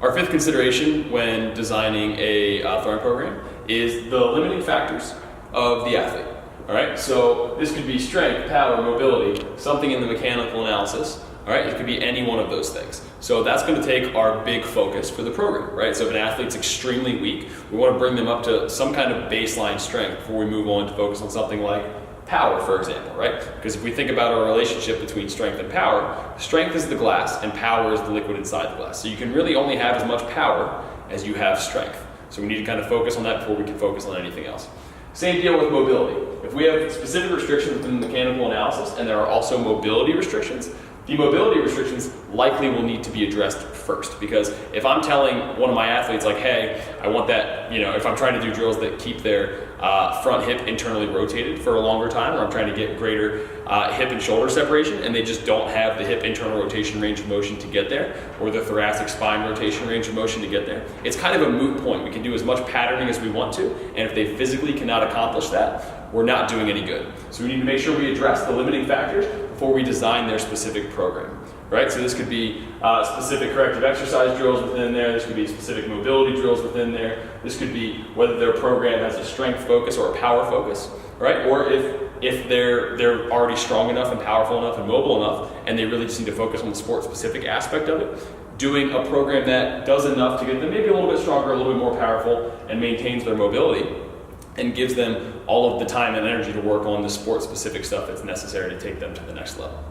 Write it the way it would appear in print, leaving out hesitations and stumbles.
Our fifth consideration when designing a throwing program is the limiting factors of the athlete. All right, so this could be strength, power, mobility, something in the mechanical analysis. All right, it could be any one of those things. So that's going to take our big focus for the program, right? So if an athlete's extremely weak, we want to bring them up to some kind of baseline strength before we move on to focus on something like power, for example, right? Because if we think about our relationship between strength and power, strength is the glass and power is the liquid inside the glass. So you can really only have as much power as you have strength. So we need to kind of focus on that before we can focus on anything else. Same deal with mobility. If we have specific restrictions within the mechanical analysis and there are also mobility restrictions, the mobility restrictions likely will need to be addressed first, because if I'm telling one of my athletes like, hey, I want that, if I'm trying to do drills that keep their front hip internally rotated for a longer time, or I'm trying to get greater hip and shoulder separation and they just don't have the hip internal rotation range of motion to get there, or the thoracic spine rotation range of motion to get there, it's kind of a moot point. We can do as much patterning as we want to, and if they physically cannot accomplish that, we're not doing any good. So we need to make sure we address the limiting factors before we design their specific program, right? So this could be specific corrective exercise drills within there. This could be specific mobility drills within there. This could be whether their program has a strength focus or a power focus, right? Or if they're already strong enough and powerful enough and mobile enough, and they really just need to focus on the sport-specific aspect of it, doing a program that does enough to get them maybe a little bit stronger, a little bit more powerful, and maintains their mobility, and gives them all of the time and energy to work on the sport-specific stuff that's necessary to take them to the next level.